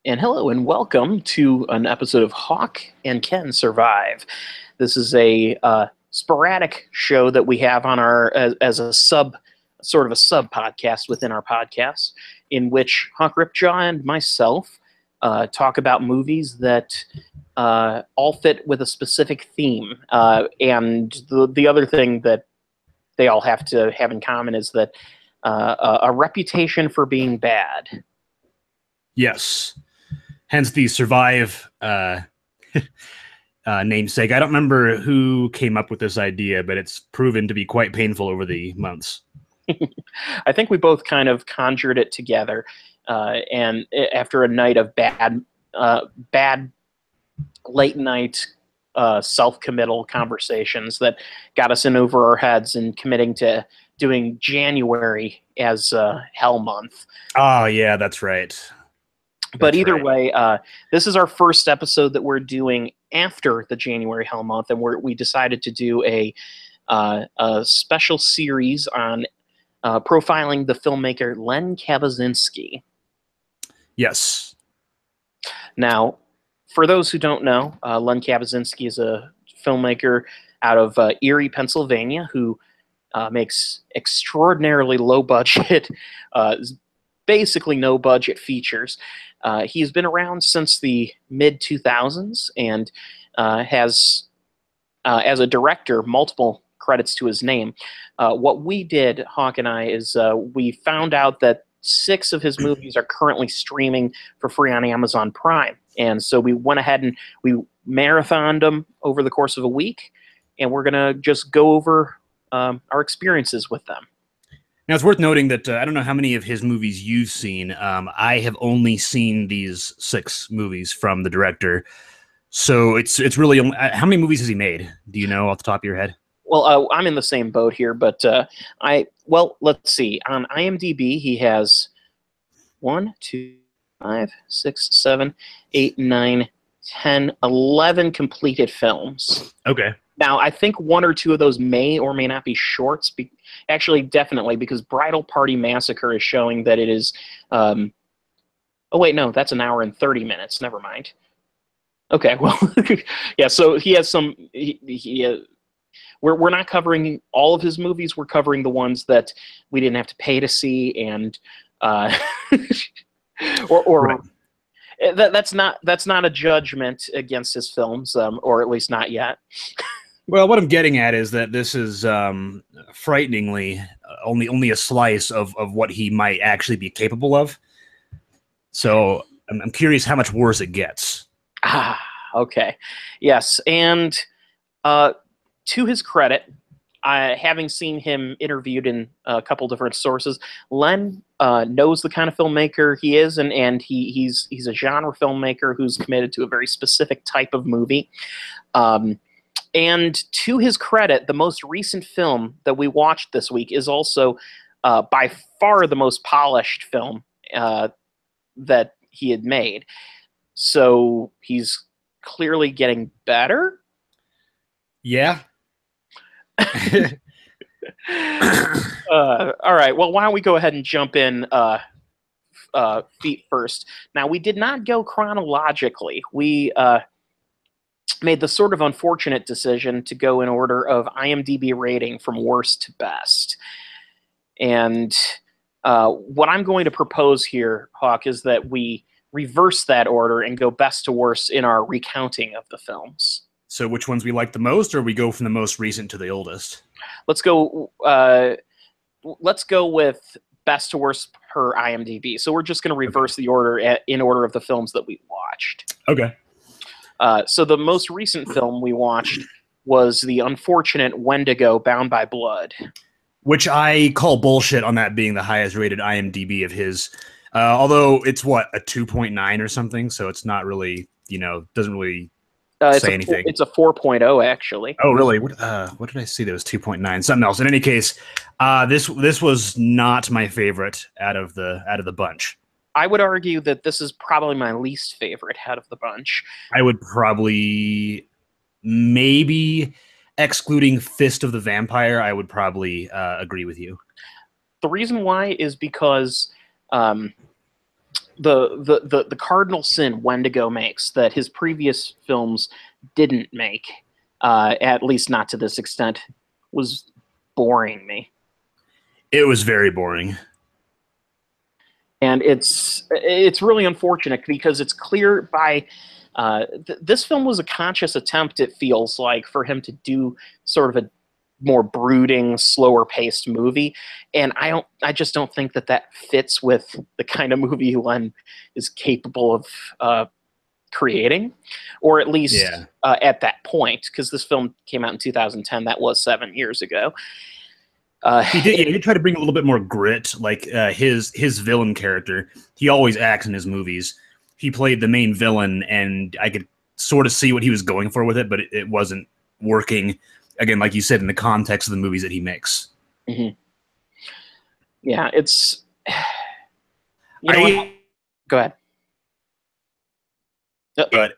And hello and welcome to an episode of Hawk and Ken Survive. This is a sporadic show that we have on our as a sub podcast within our podcast, in which Hawk Ripjaw and myself talk about movies that all fit with a specific theme. And the other thing that they all have to have in common is that a reputation for being bad. Yes. Hence the Survive namesake. I don't remember who came up with this idea, but it's proven to be quite painful over the months. I think we both kind of conjured it together, and after a night of bad late night self-committal conversations that got us in over our heads and committing to doing January as Hell Month. Oh, yeah, that's right. But either way, this is our first episode that we're doing after the January Hell Month, and we decided to do a special series on profiling the filmmaker Len Kabasinski. Yes. Now, for those who don't know, Len Kabasinski is a filmmaker out of Erie, Pennsylvania, who makes extraordinarily low-budget, basically no-budget features. He's been around since the mid-2000s and has, as a director, multiple credits to his name. What we did, Hawk and I, is we found out that 6 of his movies are currently streaming for free on Amazon Prime. And so we went ahead and we marathoned them over the course of a week, and we're going to just go over our experiences with them. Now, it's worth noting that I don't know how many of his movies you've seen. I have only seen these 6 movies from the director. So it's really how many movies has he made? Do you know off the top of your head? Well, I'm in the same boat here, but let's see. On IMDb, he has 1, 2, 5, 6, 7, 8, 9, 10, 11 completed films. Okay. Now, I think 1 or 2 of those may or may not be shorts. Actually, definitely, because Bridal Party Massacre is showing that it is... oh, wait, no, that's an hour and 30 minutes. Never mind. Okay, well, yeah, so he has some... We're not covering all of his movies. We're covering the ones that we didn't have to pay to see, and... Right. That's not a judgment against his films, or at least not yet. Well, what I'm getting at is that this is frighteningly only a slice of what he might actually be capable of. So I'm curious how much worse it gets. Ah, okay. Yes, and to his credit, having seen him interviewed in a couple different sources, Len knows the kind of filmmaker he is, and he's a genre filmmaker who's committed to a very specific type of movie. And to his credit, the most recent film that we watched this week is also by far the most polished film that he had made. So he's clearly getting better. Yeah. All right. Well, why don't we go ahead and jump in feet first. Now, we did not go chronologically. We made the sort of unfortunate decision to go in order of IMDb rating from worst to best. And what I'm going to propose here, Hawk, is that we reverse that order and go best to worst in our recounting of the films. So which ones we like the most, or we go from the most recent to the oldest? Let's go with best to worst per IMDb. So we're just going to reverse the order in order of the films that we watched. Okay. So the most recent film we watched was the unfortunate Wendigo, Bound by Blood. Which I call bullshit on that being the highest rated IMDb of his. Although it's, what, a 2.9 or something? So it's not really, doesn't really say anything. It's a 4.0, actually. Oh, really? What did I see that was 2.9? Something else. In any case, this was not my favorite out of the bunch. I would argue that this is probably my least favorite out of the bunch. I would probably, maybe excluding Fist of the Vampire, I would probably agree with you. The reason why is because the cardinal sin Wendigo makes that his previous films didn't make, at least not to this extent, was boring me. It was very boring. And it's really unfortunate because it's clear by this film was a conscious attempt, it feels like, for him to do sort of a more brooding, slower paced movie, and I just don't think that fits with the kind of movie Len is capable of creating, or at least at that point, because this film came out in 2010. That was 7 years ago. He did try to bring a little bit more grit, like his villain character. He always acts in his movies. He played the main villain, and I could sort of see what he was going for with it, but it wasn't working. Again, like you said, in the context of the movies that he makes. Mm-hmm. Yeah, it's. Go ahead. But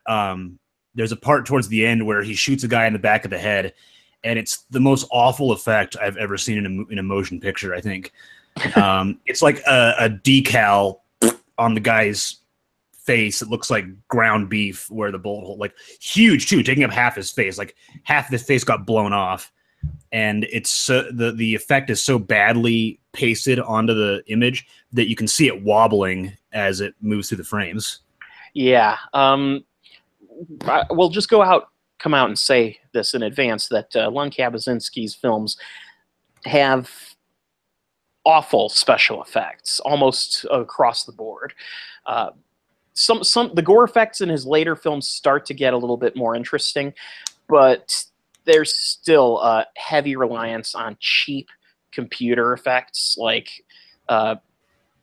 there's a part towards the end where he shoots a guy in the back of the head, and it's the most awful effect I've ever seen in a motion picture, I think. It's like a decal on the guy's face. It looks like ground beef where the bullet hole, like huge too, taking up half his face. Like half of his face got blown off. And it's the effect is so badly pasted onto the image that you can see it wobbling as it moves through the frames. Yeah. We'll just come out and say this in advance that Len Kabasinski's films have awful special effects almost across the board. The gore effects in his later films start to get a little bit more interesting, but there's still a heavy reliance on cheap computer effects, like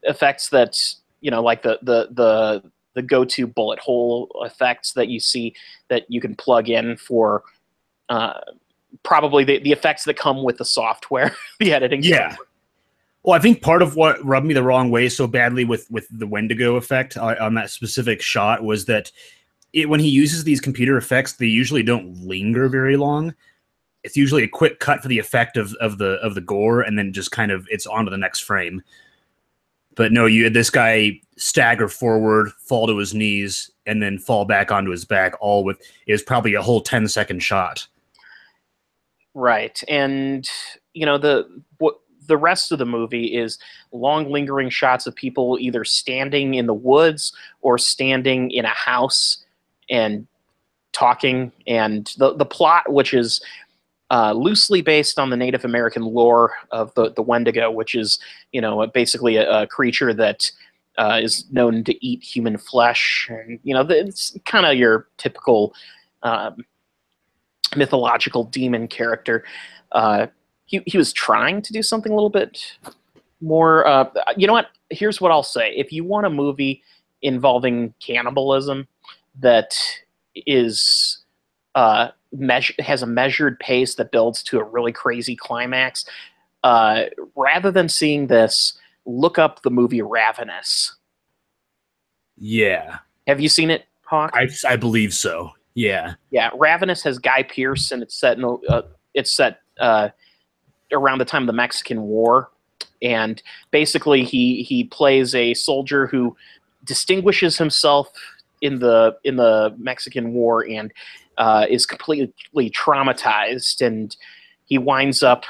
effects that, like the go-to bullet hole effects that you see that you can plug in for probably the effects that come with the software, the editing software. Well, I think part of what rubbed me the wrong way so badly with the Wendigo effect on that specific shot was that when he uses these computer effects, they usually don't linger very long. It's usually a quick cut for the effect of the gore, and then just kind of it's on to the next frame. But no, you had this guy stagger forward, fall to his knees, and then fall back onto his back, all with it was probably a whole 10-second shot. Right, and the rest of the movie is long, lingering shots of people either standing in the woods or standing in a house and talking. And the plot, which is loosely based on the Native American lore of the Wendigo, which is basically a creature that is known to eat human flesh, and it's kind of your typical mythological demon character. He was trying to do something a little bit more. You know what? Here's what I'll say. If you want a movie involving cannibalism that is has a measured pace that builds to a really crazy climax, rather than seeing this, look up the movie Ravenous. Yeah. Have you seen it, Hawk? I believe so. Yeah. Yeah. Ravenous has Guy Pearce, and it's set around the time of the Mexican War, and basically he plays a soldier who distinguishes himself in the Mexican War and is completely traumatized, and he winds up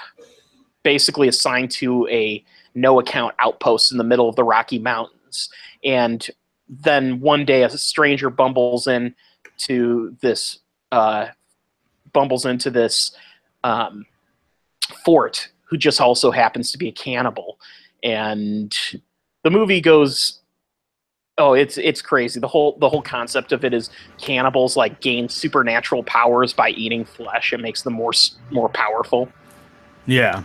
basically assigned to a no-account outpost in the middle of the Rocky Mountains. And then one day a stranger bumbles into this fort, who just also happens to be a cannibal. And the movie goes, it's crazy. The whole concept of it is cannibals like gain supernatural powers by eating flesh. It makes them more powerful. Yeah.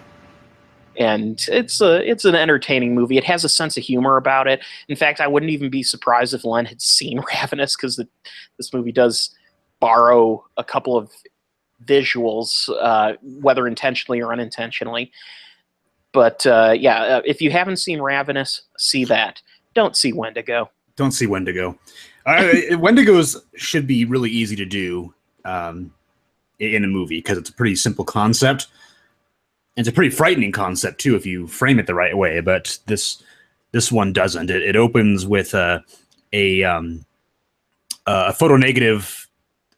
And it's an entertaining movie. It has a sense of humor about it. In fact, I wouldn't even be surprised if Len had seen Ravenous, because this movie does borrow a couple of visuals, whether intentionally or unintentionally. But if you haven't seen Ravenous, see that. Don't see Wendigo. Don't see Wendigo. Wendigos should be really easy to do in a movie because it's a pretty simple concept. It's a pretty frightening concept too if you frame it the right way. But this This one doesn't. It opens with a photo negative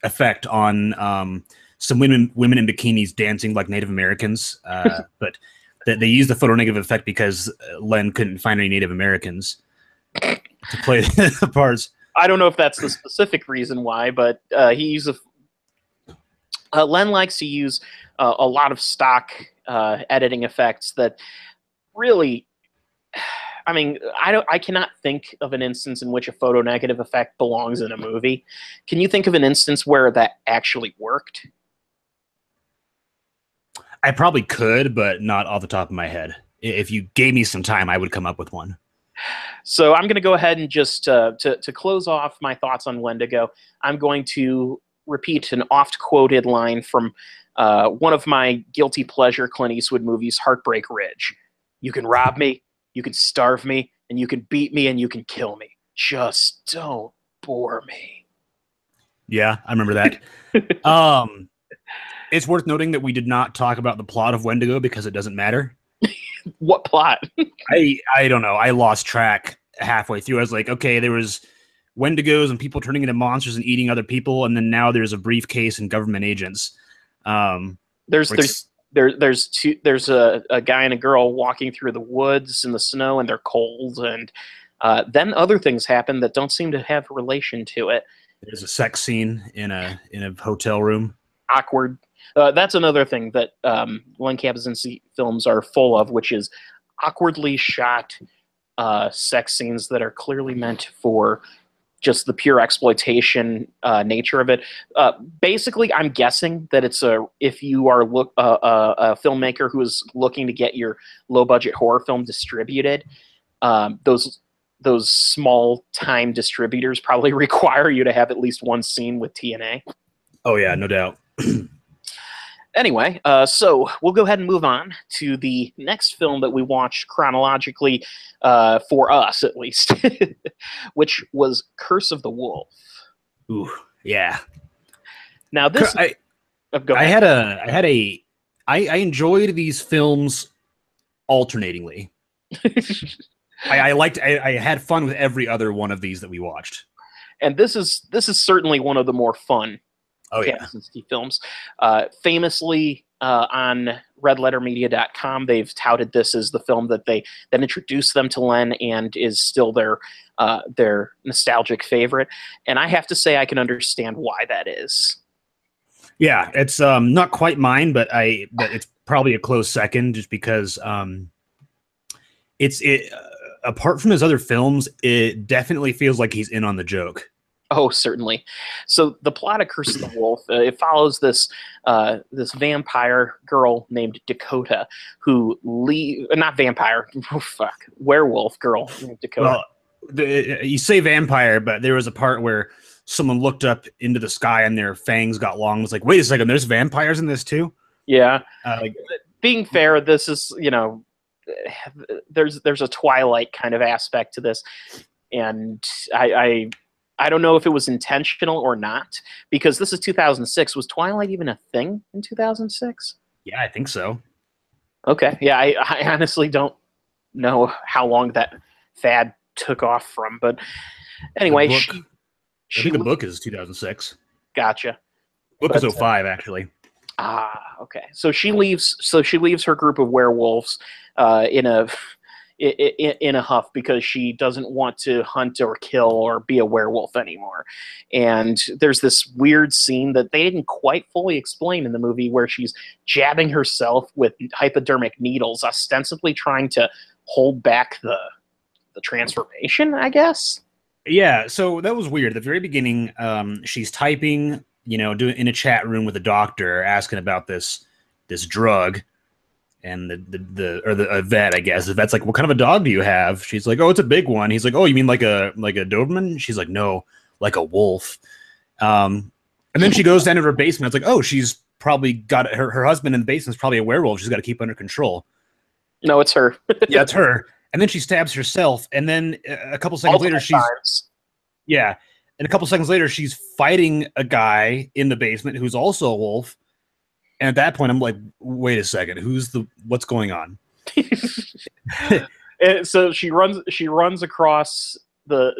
effect on some women in bikinis dancing like Native Americans, but they used the photo negative effect because Len couldn't find any Native Americans to play the parts. I don't know if that's the specific reason why, but Len likes to use a lot of stock editing effects that really. I mean, I cannot think of an instance in which a photo negative effect belongs in a movie. Can you think of an instance where that actually worked? I probably could, but not off the top of my head. If you gave me some time, I would come up with one. So I'm going to go ahead and just to close off my thoughts on Wendigo, I'm going to repeat an oft-quoted line from one of my guilty pleasure Clint Eastwood movies, Heartbreak Ridge. You can rob me, you can starve me, and you can beat me, and you can kill me. Just don't bore me. Yeah, I remember that. It's worth noting that we did not talk about the plot of Wendigo because it doesn't matter. What plot? I don't know. I lost track halfway through. I was like, okay, there was Wendigos and people turning into monsters and eating other people, and then now there's a briefcase and government agents. There's a guy and a girl walking through the woods in the snow, and they're cold, and then other things happen that don't seem to have relation to it. There's a sex scene in a hotel room. Awkward. That's another thing that Len Kabasinski films are full of, which is awkwardly shot sex scenes that are clearly meant for just the pure exploitation nature of it. Basically, I'm guessing that if you are a filmmaker who is looking to get your low-budget horror film distributed, those small time distributors probably require you to have at least one scene with TNA. Oh yeah, no doubt. Anyway, so we'll go ahead and move on to the next film that we watched chronologically, for us at least, which was Curse of the Wolf. Ooh, yeah. Now this, I enjoyed these films alternatingly. I had fun with every other one of these that we watched, and this is certainly one of the more fun. Oh yeah, Kabasinski films. Famously on RedLetterMedia.com, they've touted this as the film that introduced them to Len and is still their nostalgic favorite. And I have to say, I can understand why that is. Yeah, it's not quite mine, but it's probably a close second, just because apart from his other films, it definitely feels like he's in on the joke. Oh, certainly. So the plot of Curse of the Wolf, it follows this vampire girl named Dakota who not vampire, werewolf girl named Dakota. Well, you say vampire, but there was a part where someone looked up into the sky and their fangs got long. It was like, wait a second, there's vampires in this too? Yeah. Being fair, this is, there's a Twilight kind of aspect to this, and I don't know if it was intentional or not, because this is 2006. Was Twilight even a thing in 2006? Yeah, I think so. Okay. Yeah, I honestly don't know how long that fad took off from. But anyway, I think the book is 2006. Gotcha. Book is 05, actually. Okay. So she leaves her group of werewolves in a huff because she doesn't want to hunt or kill or be a werewolf anymore. And there's this weird scene that they didn't quite fully explain in the movie where she's jabbing herself with hypodermic needles, ostensibly trying to hold back the transformation, I guess. Yeah, so that was weird. At the very beginning, she's typing, doing in a chat room with a doctor asking about this drug. And the vet, I guess. The vet's like, what kind of a dog do you have? She's like, oh, it's a big one. He's like, oh, you mean like a Doberman? She's like, no, like a wolf. And then she goes down to her basement. It's like, oh, she's probably got her husband in the basement is probably a werewolf. She's got to keep under control. No, it's her. Yeah, it's her. And then she stabs herself. And then a couple seconds later, and a couple seconds later, she's fighting a guy in the basement who's also a wolf. And at that point, I'm like, wait a second, what's going on? And so she runs across the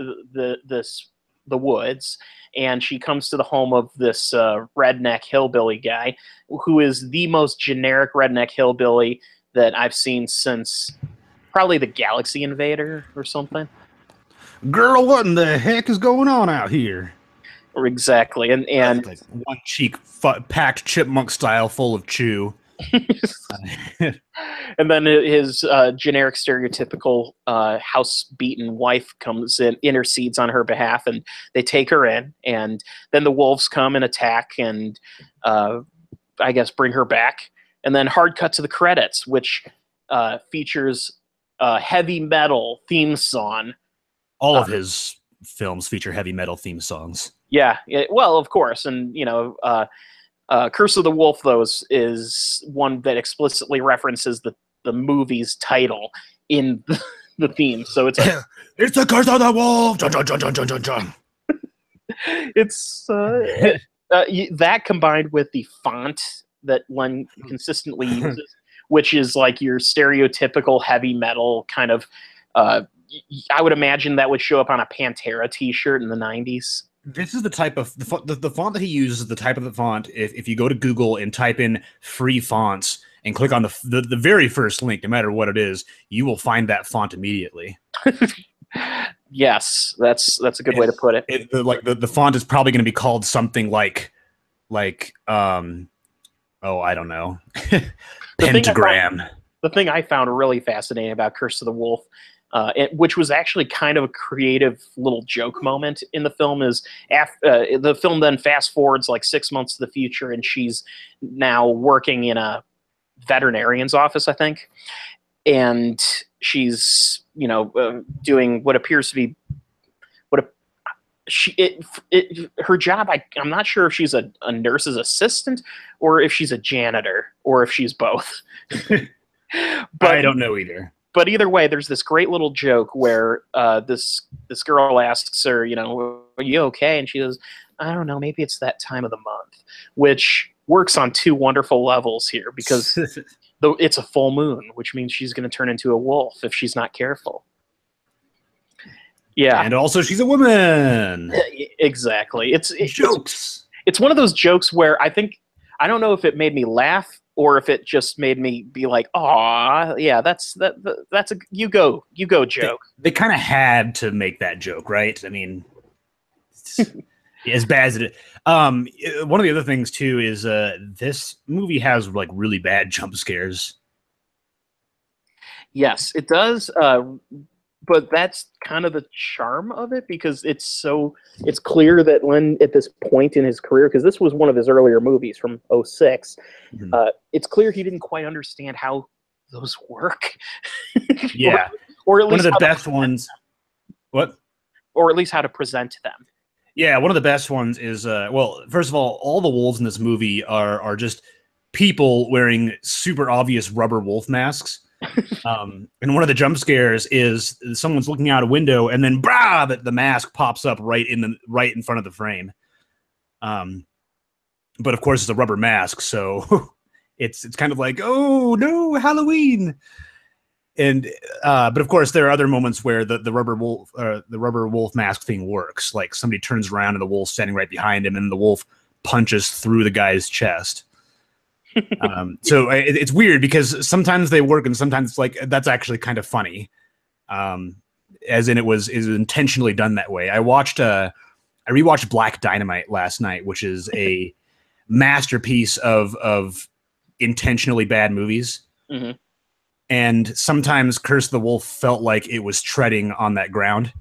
woods, and she comes to the home of this redneck hillbilly guy, who is the most generic redneck hillbilly that I've seen since probably the Galaxy Invader or something. Girl, what in the heck is going on out here? Or exactly, and Like one cheek packed chipmunk style, full of chew. and then his generic stereotypical house-beaten wife comes in, intercedes on her behalf, and they take her in. And then the wolves come and attack, and I guess bring her back. And then hard cut to the credits, which features a heavy metal theme song. All of his films feature heavy metal theme songs. Yeah, well, of course, and Curse of the Wolf, though, is one that explicitly references the movie's title in the theme. So it's like, it's the Curse of the Wolf. Dun, dun, dun, dun, dun, dun, dun. It's that combined with the font that Len consistently uses, which is like your stereotypical heavy metal kind of. I would imagine that would show up on a Pantera T-shirt in the '90s. This is the type of the font that he uses is the type of the font. If you go to Google and type in free fonts and click on the very first link, no matter what it is, you will find that font immediately. Yes, that's a good way to put it. The font is probably going to be called something like oh, I don't know, pentagram. The thing I found really fascinating about Curse of the Wolf, which was actually kind of a creative little joke moment in the film, is the film then fast forwards like 6 months to the future, and she's now working in a veterinarian's office, I think, and she's doing what appears to be her job. I'm not sure if she's a nurse's assistant or if she's a janitor or if she's both. But I don't know either. But either way, there's this great little joke where this girl asks her, are you okay? And she goes, I don't know, maybe it's that time of the month, which works on two wonderful levels here because it's a full moon, which means she's going to turn into a wolf if she's not careful. Yeah. And also she's a woman. Exactly. It's jokes. It's one of those jokes where I don't know if it made me laugh or if it just made me be like, "Aw, yeah, that's a you go joke." They kind of had to make that joke, right? I mean, as bad as it is. One of the other things too is this movie has like really bad jump scares. Yes, it does. But that's kind of the charm of it because it's clear that Len, at this point in his career, because this was one of his earlier movies from 2006, it's clear he didn't quite understand how those work. Yeah. or at least one of the best ones. What? Or at least how to present them. Yeah, one of the best ones is, first of all the wolves in this movie are just people wearing super obvious rubber wolf masks. And one of the jump scares is someone's looking out a window and then the mask pops up right in front of the frame. But of course it's a rubber mask, so it's kind of like, oh no, Halloween. And but of course there are other moments where the rubber wolf mask thing works. Like somebody turns around and the wolf's standing right behind him and the wolf punches through the guy's chest. So it's weird because sometimes they work and sometimes it's like that's actually kind of funny, as in is intentionally done that way. I rewatched Black Dynamite last night, which is a masterpiece of intentionally bad movies. Mm-hmm. And sometimes Curse of the Wolf felt like it was treading on that ground.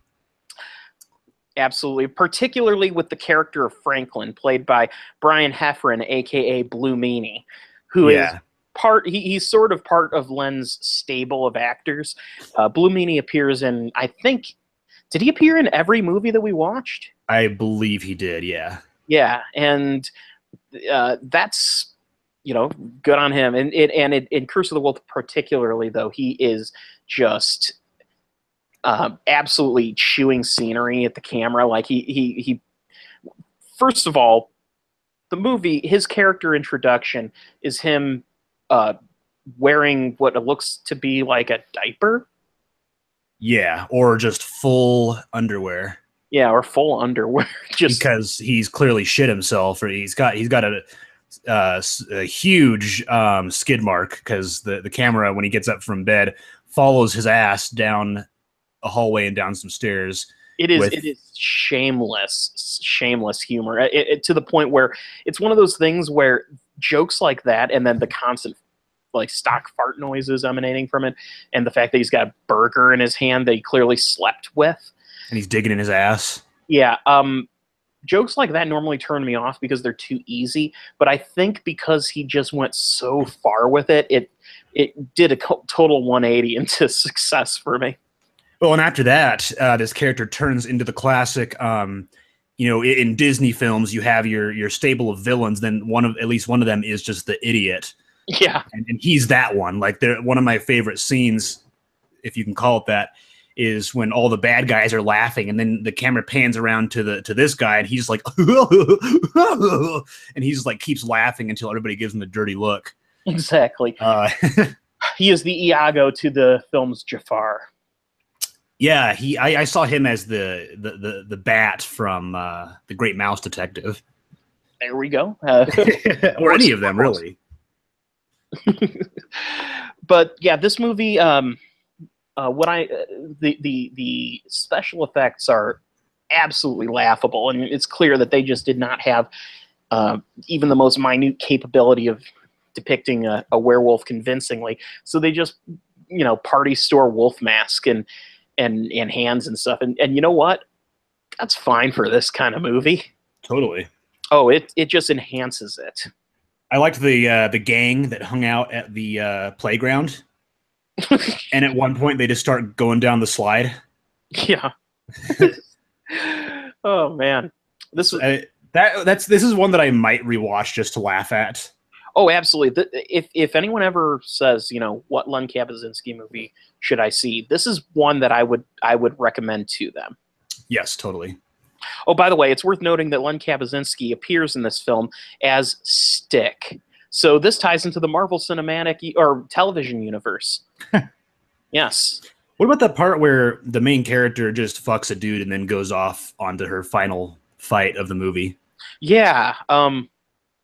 Absolutely, particularly with the character of Franklin, played by Brian Heffron, aka Blue Meanie, who is he's sort of part of Len's stable of actors. Blue Meanie appears in, I think, did he appear in every movie that we watched? I believe he did, yeah. Yeah, and that's good on him. And in Curse of the Wolf particularly, though, he is just absolutely chewing scenery at the camera. Like he first of all, the movie, his character introduction is him wearing what looks to be like a diaper. Yeah, or just full underwear. Yeah, or full underwear. Just because he's clearly shit himself, or he's got a huge skid mark because the camera, when he gets up from bed, follows his ass down a hallway and down some stairs. it is shameless humor. To the point where it's one of those things where jokes like that, and then the constant like stock fart noises emanating from it, and the fact that he's got a burger in his hand that he clearly slept with, and he's digging in his ass. Yeah, jokes like that normally turn me off because they're too easy. But I think because he just went so far with it, it did a total 180 into success for me. Well, and after that, this character turns into the classic. In Disney films, you have your stable of villains. Then at least one of them is just the idiot. Yeah, and he's that one. Like, one of my favorite scenes, if you can call it that, is when all the bad guys are laughing, and then the camera pans around to this guy, and he's like, and he's like keeps laughing until everybody gives him a dirty look. Exactly. He is the Iago to the film's Jafar. Yeah, I saw him as the bat from The Great Mouse Detective. There we go. Or any of them, really. But yeah, this movie, the special effects are absolutely laughable, and it's clear that they just did not have even the most minute capability of depicting a werewolf convincingly. So they just, party store wolf mask and hands and stuff. And you know what? That's fine for this kind of movie. Totally. Oh, it just enhances it. I liked the gang that hung out at the playground. And at one point, they just start going down the slide. Yeah. Oh man, this is one that I might rewatch just to laugh at. Oh, absolutely. If anyone ever says, what Len Kabaczynski movie should I see, this is one that I would recommend to them. Yes, totally. Oh, by the way, it's worth noting that Len Kabaczynski appears in this film as Stick. So this ties into the Marvel Cinematic or television universe. Yes. What about that part where the main character just fucks a dude and then goes off onto her final fight of the movie? Yeah.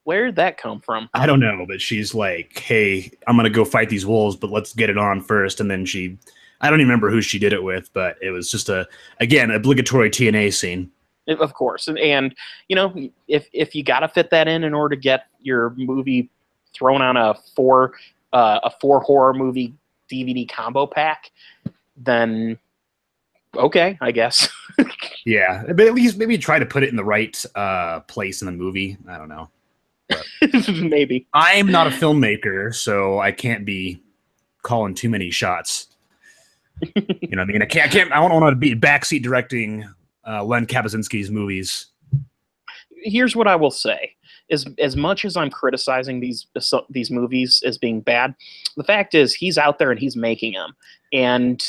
Where did that come from? I don't know, but she's like, hey, I'm going to go fight these wolves, but let's get it on first. And then I don't even remember who she did it with, but it was just again, obligatory TNA scene. Of course. And if you got to fit that in order to get your movie thrown on a four horror movie DVD combo pack, then okay, I guess. Yeah, but at least maybe try to put it in the right place in the movie. I don't know. Maybe. I'm not a filmmaker, so I can't be calling too many shots. You know what I mean? I don't want to be backseat directing Len Kabaczynski's movies. Here's what I will say. As much as I'm criticizing these movies as being bad, the fact is he's out there and he's making them, and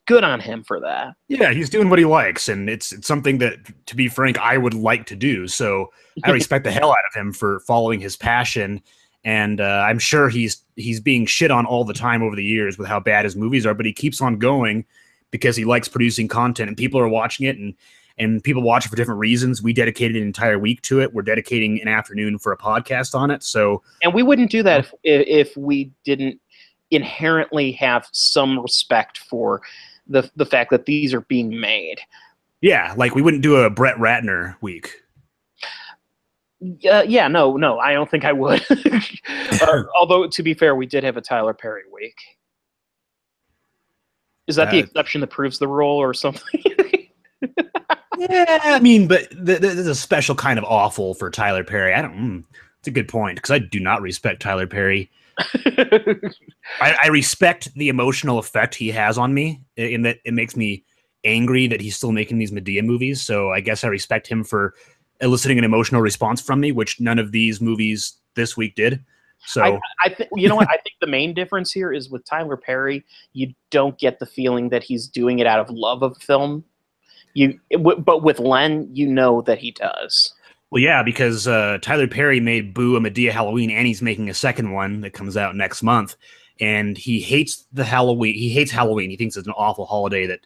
good on him for that. Yeah, he's doing what he likes, and it's something that, to be frank, I would like to do. So I respect the hell out of him for following his passion, and I'm sure he's being shit on all the time over the years with how bad his movies are, but he keeps on going because he likes producing content, and people are watching it, and people watch it for different reasons. We dedicated an entire week to it. We're dedicating an afternoon for a podcast on it. And we wouldn't do that if we didn't inherently have some respect for the fact that these are being made. Yeah, like we wouldn't do a Brett Ratner week. Yeah, no, I don't think I would. Although, to be fair, we did have a Tyler Perry week. Is that the exception that proves the rule or something? Yeah, I mean, but there's a special kind of awful for Tyler Perry. It's a good point, because I do not respect Tyler Perry. I respect the emotional effect he has on me, in that it makes me angry that he's still making these Medea movies. So I guess I respect him for eliciting an emotional response from me, which none of these movies this week did. So I think, you know what? I think the main difference here is with Tyler Perry, you don't get the feeling that he's doing it out of love of film. But with Len, you know that he does. Well, yeah, because Tyler Perry made Boo a Medea Halloween, and he's making a second one that comes out next month. and he hates the Halloween. He hates Halloween. He thinks it's an awful holiday that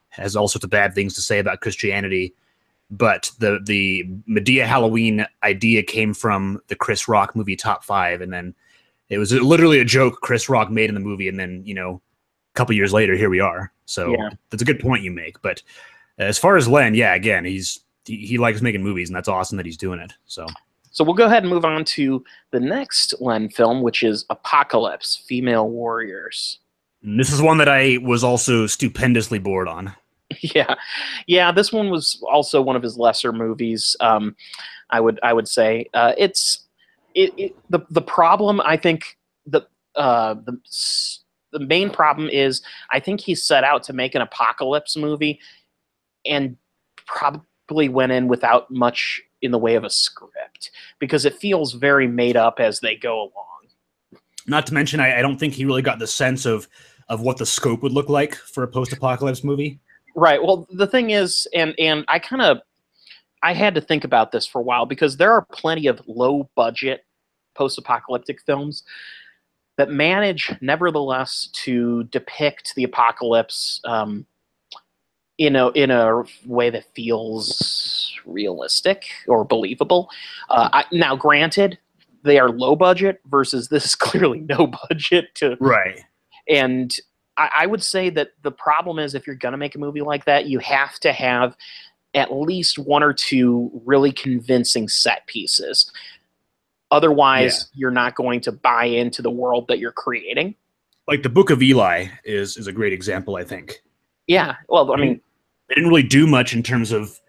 has all sorts of bad things to say about Christianity. But the Medea Halloween idea came from the Chris Rock movie Top 5, and then it was literally a joke Chris Rock made in the movie, and then, a couple years later, here we are. So Yeah. that's a good point you make. But as far as Len, yeah, again, he likes making movies, and that's awesome that he's doing it. So we'll go ahead and move on to the next Len film, which is Apocalypse: Female Warriors. and this is one that I was also stupendously bored on. Yeah. This one was also one of his lesser movies. I would say the problem. I think the main problem is I think he set out to make an apocalypse movie, and probably went in without much in the way of a script, because it feels very made up as they go along. Not to mention, I don't think he really got the sense of what the scope would look like for a post-apocalypse movie. Right. Well, the thing is, and I had to think about this for a while, because there are plenty of low-budget post-apocalyptic films that manage, nevertheless, to depict the apocalypse in a way that feels realistic or believable. Now, granted, they are low budget versus this is clearly no budget. Right. And I would say that the problem is, if you're going to make a movie like that, you have to have at least one or two really convincing set pieces. Otherwise, you're not going to buy into the world that you're creating. Like the Book of Eli is a great example, I think. Yeah. Well, I mean, they didn't really do much in terms of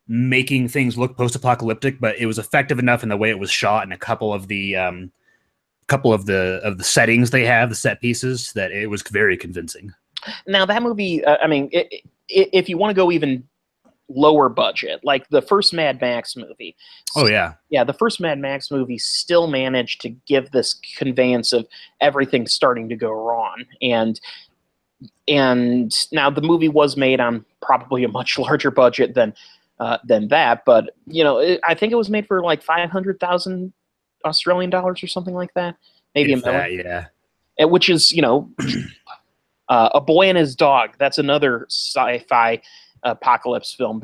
making things look post-apocalyptic, but it was effective enough in the way it was shot and a couple of the settings they have, the set pieces, that it was very convincing. Now that movie, if you want to go even lower budget, like the first Mad Max movie. Oh yeah. Yeah, the first Mad Max movie still managed to give this conveyance of everything starting to go wrong. And now the movie was made on probably a much larger budget than that, but I think it was made for like 500,000 Australian dollars or something like that. Maybe a million. Yeah. Which is, A Boy and His Dog. That's another sci-fi apocalypse film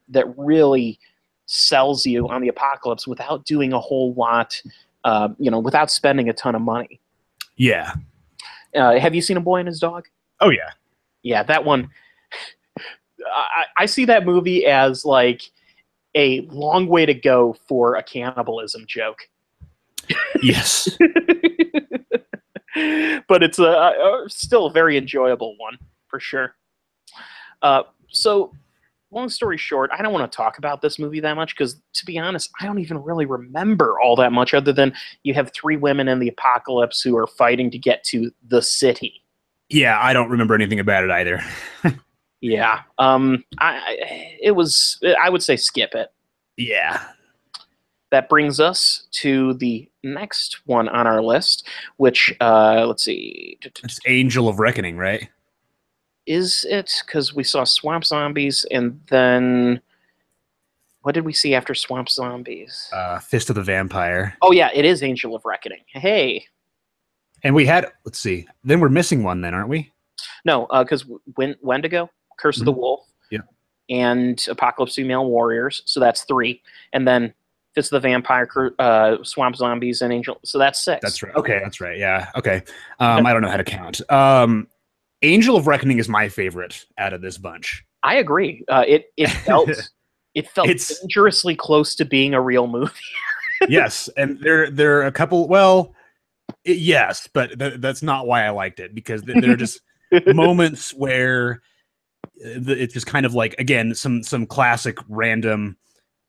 that really sells you on the apocalypse without doing a whole lot, without spending a ton of money. Yeah. Have you seen A Boy and His Dog? Oh yeah. Yeah, that one. I see that movie as like a long way to go for a cannibalism joke. Yes. But it's still a very enjoyable one, for sure. So, long story short, I don't want to talk about this movie that much, because, to be honest, I don't even really remember all that much, other than you have three women in the apocalypse who are fighting to get to the city. Yeah, I don't remember anything about it either. Yeah. I would say skip it. Yeah. That brings us to the next one on our list, which, let's see. It's Angel of Reckoning, right? Is it? Because we saw Swamp Zombies, and then what did we see after Swamp Zombies? Fist of the Vampire. Oh, yeah, it is Angel of Reckoning. Hey. And we had, let's see, then we're missing one then, aren't we? No, because Wendigo, Curse of the Wolf, and Apocalypse Female Warriors, so that's 3. And then Fist of the Vampire, Swamp Zombies, and Angel, so that's 6. That's right. Okay, that's right. Yeah, okay. I don't know how to count. Angel of Reckoning is my favorite out of this bunch. I agree. It felt dangerously close to being a real movie. Yes, and there are a couple. Well, yes, but that's not why I liked it, because there are just moments where it's just kind of like, again, some classic random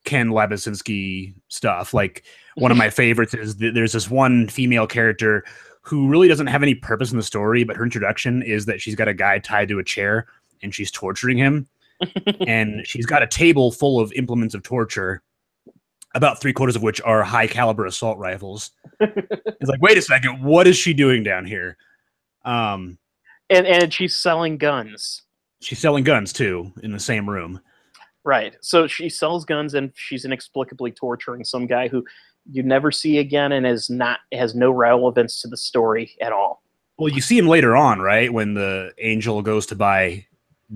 Ken Labasinski stuff. Like, one of my favorites is there's this one female character who really doesn't have any purpose in the story, but her introduction is that she's got a guy tied to a chair and she's torturing him. And she's got a table full of implements of torture, about 3/4 of which are high caliber assault rifles. It's like, wait a second, what is she doing down here? And she's selling guns. She's selling guns too in the same room. Right. So she sells guns, and she's inexplicably torturing some guy who you never see again and has no relevance to the story at all. Well, you see him later on, right? When the angel goes to buy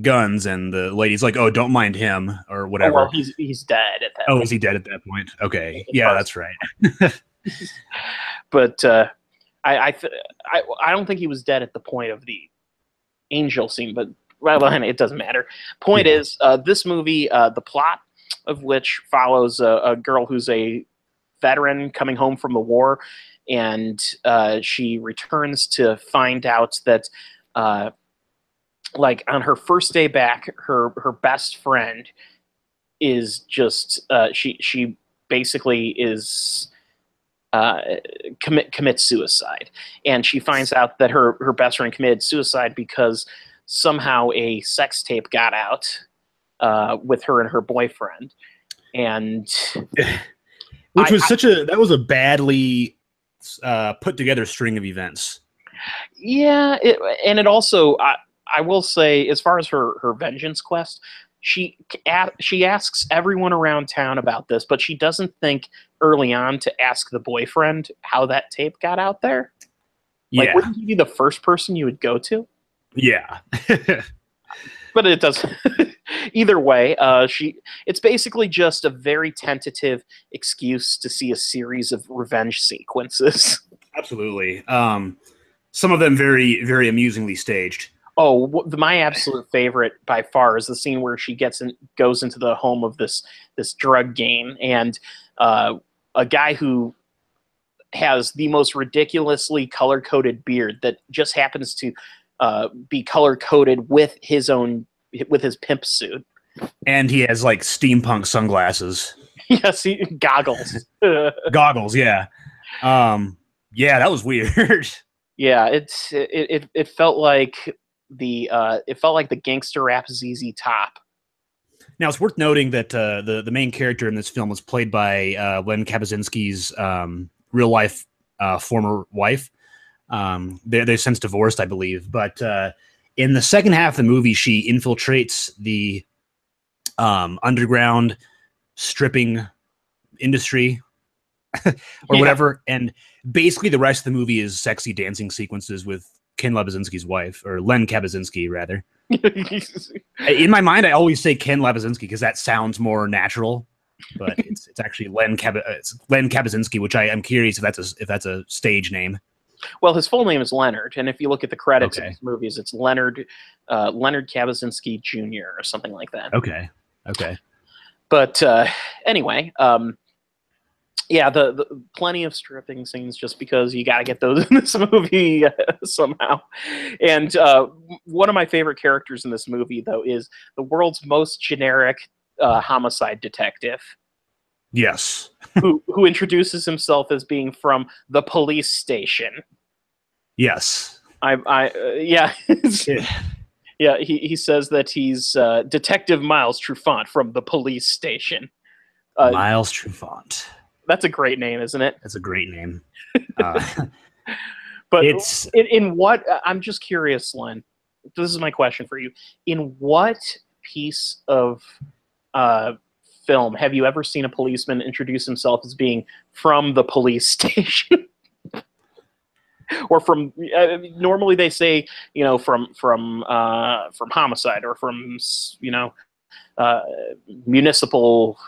guns, and the lady's like, "Oh, don't mind him," or Oh well, whatever. he's dead at that Oh, point. is he dead at that point? Okay, As yeah, far as, that's right. but I, th- I don't think he was dead at the point of the angel scene. But well, it doesn't matter. Point Yeah, is, this movie, the plot of which follows a girl who's a veteran coming home from the war, and she returns to find out that. Like on her first day back, her best friend is just she basically is uh, commits suicide, and she finds out that her best friend committed suicide because somehow a sex tape got out with her and her boyfriend, and which I, was that was a badly put together string of events. yeah, and it also I will say, as far as her vengeance quest, she asks everyone around town about this, but she doesn't think early on to ask the boyfriend how that tape got out there. Like, Yeah, wouldn't he be the first person you would go to? yeah. But it does. Either way, it's basically just a very tentative excuse to see a series of revenge sequences. Absolutely. Some of them very, very amusingly staged. Oh, my absolute favorite by far is the scene where she goes into the home of this drug game, and a guy who has the most ridiculously color coded beard that just happens to be color coded with his pimp suit. And he has like steampunk sunglasses, Yes, goggles. goggles. Yeah. Yeah, that was weird. Yeah, it felt like the gangster rap ZZ Top. Now it's worth noting that the main character in this film was played by Len Kabasinski's real life former wife. They've since divorced, I believe. But in the second half of the movie, she infiltrates the underground stripping industry or Yeah. whatever, and basically the rest of the movie is sexy dancing sequences with Ken Lebazinski's wife, or Len Kabasinski, rather. In my mind, I always say Ken Lebazinski because that sounds more natural, but it's actually Len Kabasinski, which I am curious if that's a stage name. Well, his full name is Leonard, and if you look at the credits of Okay. his movies, it's Leonard Kabasinski Jr. or something like that. Okay. Okay. But anyway, yeah, the plenty of stripping scenes just because you got to get those in this movie somehow. And one of my favorite characters in this movie, though, is the world's most generic homicide detective. Yes. who introduces himself as being from the police station. Yes. Yeah. Yeah, he says that he's Detective Miles Trufant from the police station. Miles Trufant. That's a great name, isn't it? That's a great name. But it's in what, I'm just curious, Len. This is my question for you. In what piece of film have you ever seen a policeman introduce himself as being from the police station? Or from normally they say, from homicide, or from uh, municipal.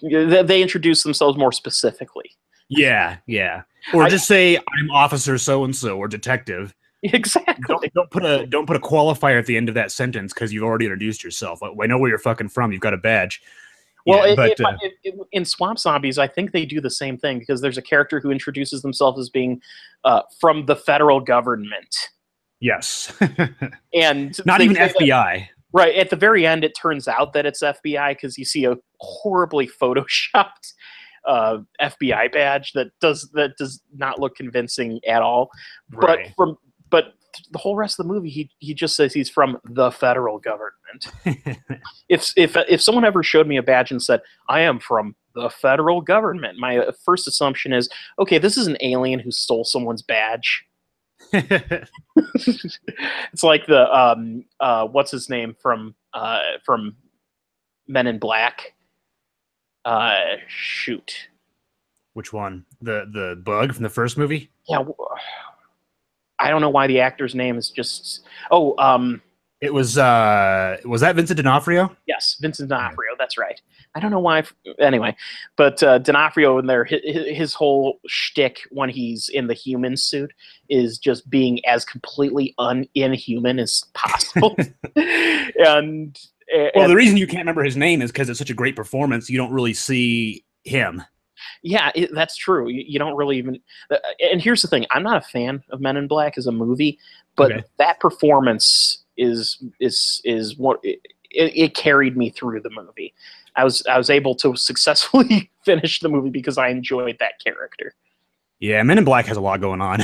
They introduce themselves more specifically. yeah, yeah. Or just say I'm officer so and so or detective. Exactly. Don't put a qualifier at the end of that sentence because you've already introduced yourself. I know where you're fucking from. You've got a badge. Well, Yeah, but in Swamp Zombies, I think they do the same thing because there's a character who introduces themselves as being from the federal government. yes, And not even FBI. Right at the very end, it turns out that it's FBI because you see a horribly photoshopped FBI badge that does not look convincing at all. Right. But the whole rest of the movie, he just says he's from the federal government. If someone ever showed me a badge and said I am from the federal government, my first assumption is, okay, this is an alien who stole someone's badge. It's like the what's his name from Men in Black. Shoot. Which one? The bug from the first movie? Yeah. I don't know why the actor's name is just. Oh, It was that Vincent D'Onofrio? yes, Vincent Yeah. D'Onofrio. That's right. I don't know why. Anyway, but D'Onofrio in there, his whole shtick when he's in the human suit is just being as completely inhuman as possible. and Well, and the reason you can't remember his name is because it's such a great performance. You don't really see him. yeah, that's true. You don't really even. And here's the thing: I'm not a fan of Men in Black as a movie, but Okay. that performance is what it carried me through the movie. I was able to successfully finish the movie because I enjoyed that character. Yeah, Men in Black has a lot going on.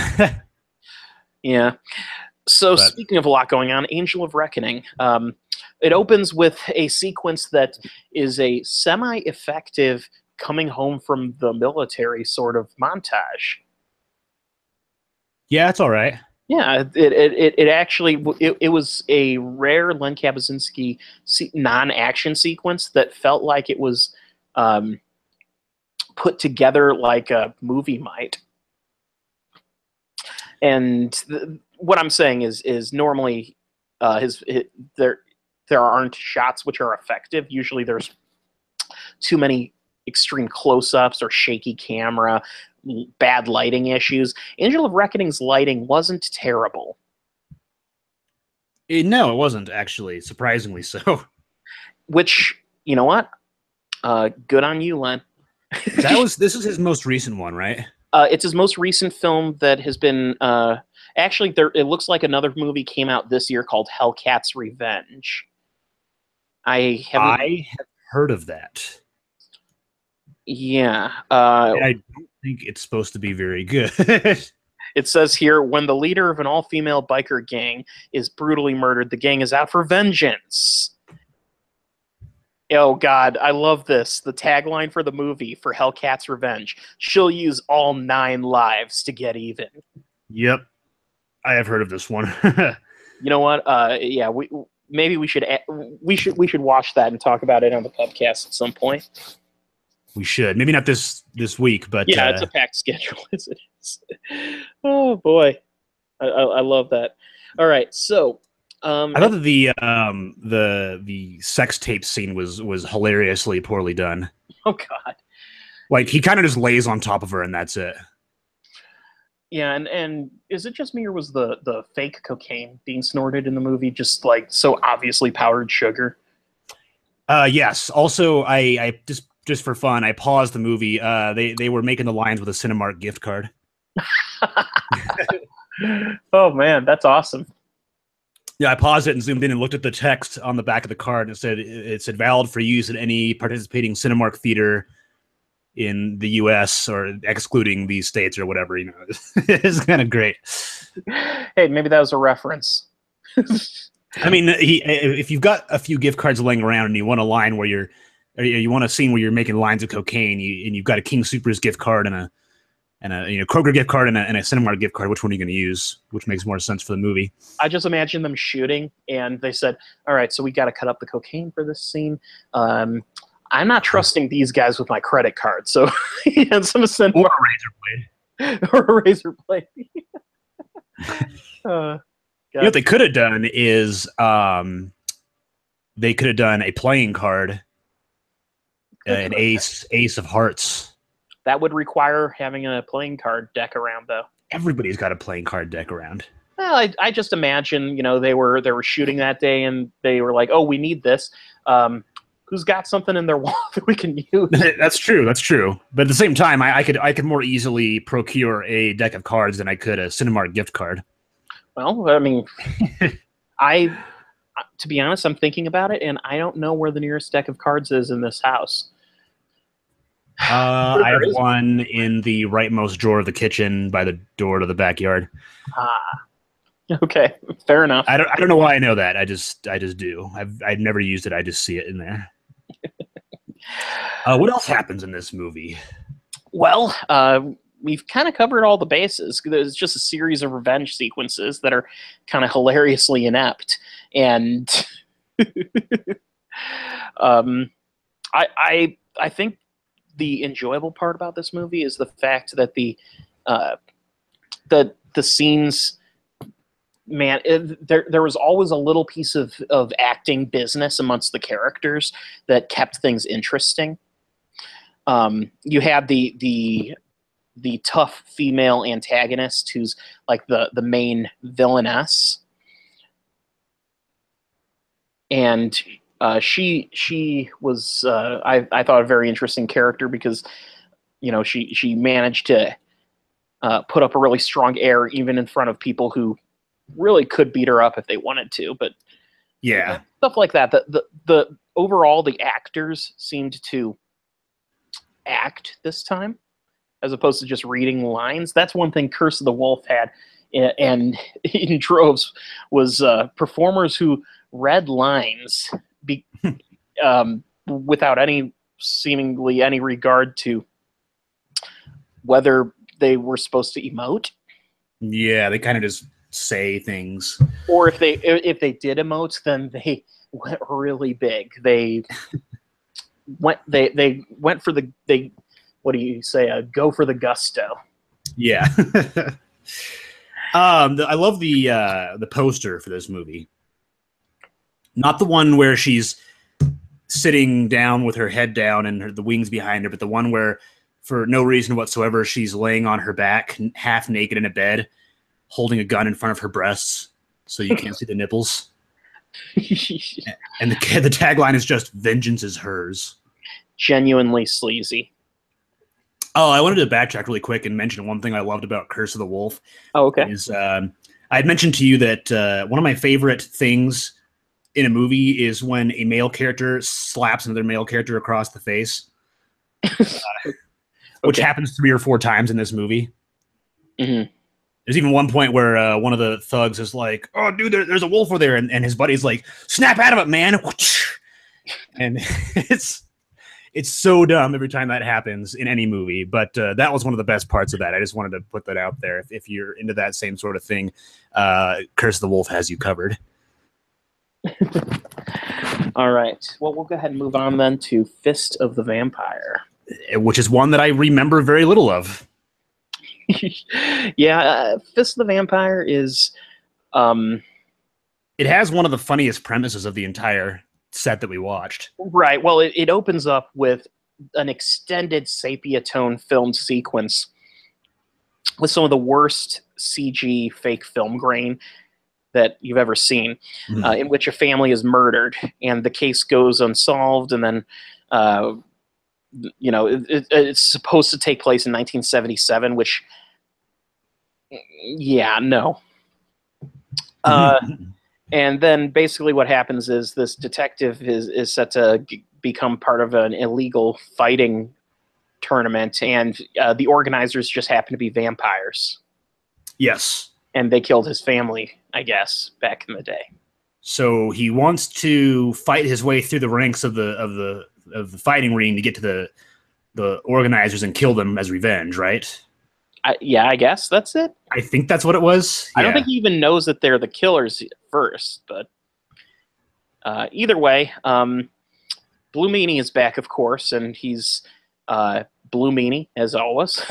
Yeah. So But speaking of a lot going on, Angel of Reckoning. It opens with a sequence that is a semi-effective coming home from the military sort of montage. yeah, it's all right. Yeah, it actually it was a rare Len Kabasinski non-action sequence that felt like it was um, put together like a movie might. And what I'm saying is normally there aren't shots which are effective. Usually there's too many extreme close-ups or shaky camera, bad lighting issues. Angel of Reckoning's lighting wasn't terrible. No, it wasn't actually, surprisingly so. Which, you know what? Good on you, Len. This is his most recent one, right? It's his most recent film that has been actually there. It looks like another movie came out this year called Hellcat's Revenge. I haven't. I have heard of that. Yeah. And I don't think it's supposed to be very good. It says here when the leader of an all-female biker gang is brutally murdered, the gang is out for vengeance. Oh God, I love this. The tagline for the movie for Hellcat's Revenge: "She'll use all 9 lives to get even." Yep, I have heard of this one. You know what? Yeah, we should watch that and talk about it on the Pubcast at some point. We should. Maybe not this week, but Yeah, it's a packed schedule as it is. Oh boy, I love that. All right, so I thought that the sex tape scene was hilariously poorly done. oh God, Like he kind of just lays on top of her and that's it. yeah, and is it just me or was the fake cocaine being snorted in the movie just like so obviously powdered sugar? Yes. Also, I just for fun, I paused the movie. They were making the lines with a Cinemark gift card. Oh man, that's awesome. Yeah, I paused it and zoomed in and looked at the text on the back of the card, and it said valid for use at any participating Cinemark theater in the U.S. or excluding these states or whatever. You know, it's kind of great. Hey, maybe that was a reference. I mean, if you've got a few gift cards laying around and you want a line where you want a scene where you're making lines of cocaine, and you've got a King Soopers gift card and a Kroger gift card and a Cinemark gift card, which one are you going to use? Which makes more sense for the movie? I just imagine them shooting, and they said, "All right, so we got to cut up the cocaine for this scene. I'm not trusting these guys with my credit card, so he had some send Or a razor blade. or a razor blade." You know what they could have done is they could have done a playing card, an ace of hearts. That would require having a playing card deck around, though. Everybody's got a playing card deck around. Well, I just imagine, they were shooting that day, and they were like, "Oh, we need this. Who's got something in their wallet that we can use?" That's true. But at the same time, I could more easily procure a deck of cards than I could a Cinemark gift card. Well, I mean, to be honest, I'm thinking about it, and I don't know where the nearest deck of cards is in this house. I have one in the rightmost drawer of the kitchen by the door to the backyard. Okay, fair enough. I don't know why I know that. I just do. I've never used it. I just see it in there. What else happens in this movie? Well, we've kind of covered all the bases. There's just a series of revenge sequences that are kind of hilariously inept, and I think the enjoyable part about this movie is the fact that the scenes man, there was always a little piece of acting business amongst the characters that kept things interesting. You had the tough female antagonist who's like the main villainess, and she was I thought a very interesting character because she managed to put up a really strong air even in front of people who really could beat her up if they wanted to. But Yeah. stuff like that. The overall the actors seemed to act this time as opposed to just reading lines. That's one thing Curse of the Wolf had, and in droves, was performers who read lines without seemingly any regard to whether they were supposed to emote. Yeah, they kind of just say things. Or if they did emote, then they went really big. They went for the what do you say? Go for the gusto. Yeah. I love the poster for this movie. Not the one where she's sitting down with her head down and the wings behind her, but the one where, for no reason whatsoever, she's laying on her back, half naked in a bed, holding a gun in front of her breasts, so you can't see the nipples. And the tagline is just "Vengeance is hers." Genuinely sleazy. Oh, I wanted to backtrack really quick and mention one thing I loved about Curse of the Wolf. Oh, okay. Is I had mentioned to you that one of my favorite things in a movie is when a male character slaps another male character across the face, which happens 3 or 4 times in this movie. Mm-hmm. There's even one point where one of the thugs is like, "Oh, dude, there's a wolf over there," and his buddy's like, "Snap out of it, man!" And it's so dumb every time that happens in any movie, but that was one of the best parts of that. I just wanted to put that out there. If you're into that same sort of thing, Curse of the Wolf has you covered. All right. Well, we'll go ahead and move on then to Fist of the Vampire, which is one that I remember very little of. Yeah, Fist of the Vampire is... it has one of the funniest premises of the entire set that we watched. Right. Well, it opens up with an extended sepia tone filmed sequence with some of the worst CG fake film grain that you've ever seen, in which a family is murdered and the case goes unsolved, and then it's supposed to take place in 1977, which no. And then basically what happens is this detective is set to become part of an illegal fighting tournament, and the organizers just happen to be vampires. Yes. And they killed his family, I guess, back in the day. So he wants to fight his way through the ranks of the fighting ring to get to the organizers and kill them as revenge, right? I guess that's it. I think that's what it was. I don't think he even knows that they're the killers first, but either way, Blue Meanie is back, of course, and he's Blue Meanie, as always.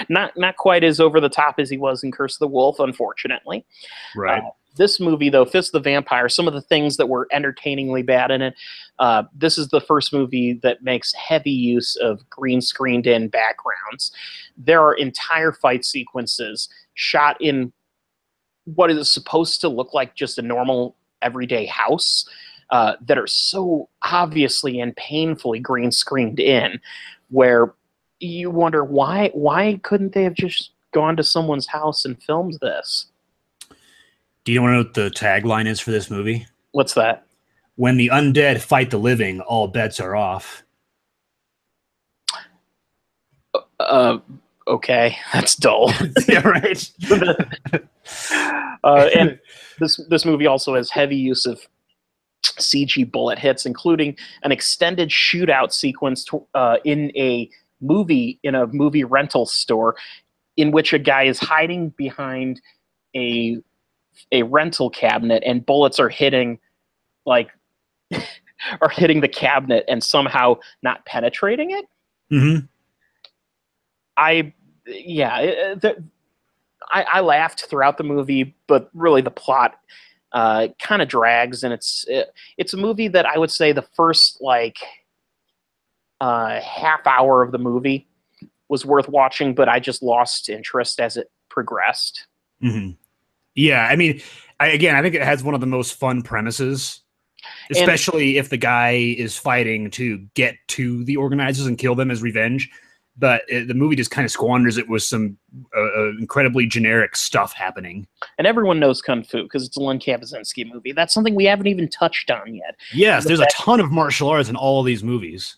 Not quite as over the top as he was in Curse of the Wolf, unfortunately. Right. This movie, though, Fist of the Vampire, some of the things that were entertainingly bad in it, this is the first movie that makes heavy use of green screened in backgrounds. There are entire fight sequences shot in what is supposed to look like just a normal everyday house that are so obviously and painfully green screened in, where you wonder why couldn't they have just gone to someone's house and filmed this? Do you want to know what the tagline is for this movie? What's that? When the undead fight the living, all bets are off. Okay, that's dull. Yeah, right. And this movie also has heavy use of CG bullet hits, including an extended shootout sequence in a movie rental store, in which a guy is hiding behind a rental cabinet, and bullets are hitting the cabinet and somehow not penetrating it. Mm-hmm. I laughed throughout the movie, but really the plot kind of drags, and it's a movie that I would say the first like half hour of the movie was worth watching, but I just lost interest as it progressed. Mm-hmm. Yeah, I mean, I think it has one of the most fun premises, And especially if the guy is fighting to get to the organizers and kill them as revenge. But the movie just kind of squanders it with some incredibly generic stuff happening. and everyone knows kung fu because it's a Len Kabasinski movie. That's something we haven't even touched on yet. Yes, there's a ton of martial arts in all of these movies.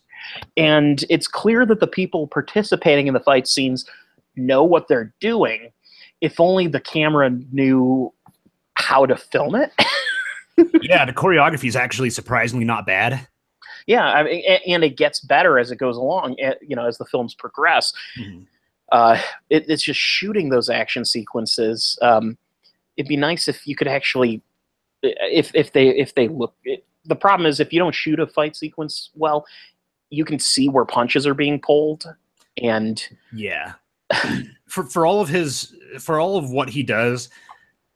And it's clear that the people participating in the fight scenes know what they're doing. If only the camera knew how to film it. Yeah, the choreography is actually surprisingly not bad. Yeah, I mean, and it gets better as it goes along. You know, as the films progress, Mm-hmm. It's just shooting those action sequences. It'd be nice if you could actually, if they look. The problem is if you don't shoot a fight sequence well, you can see where punches are being pulled, and yeah, for all of what he does,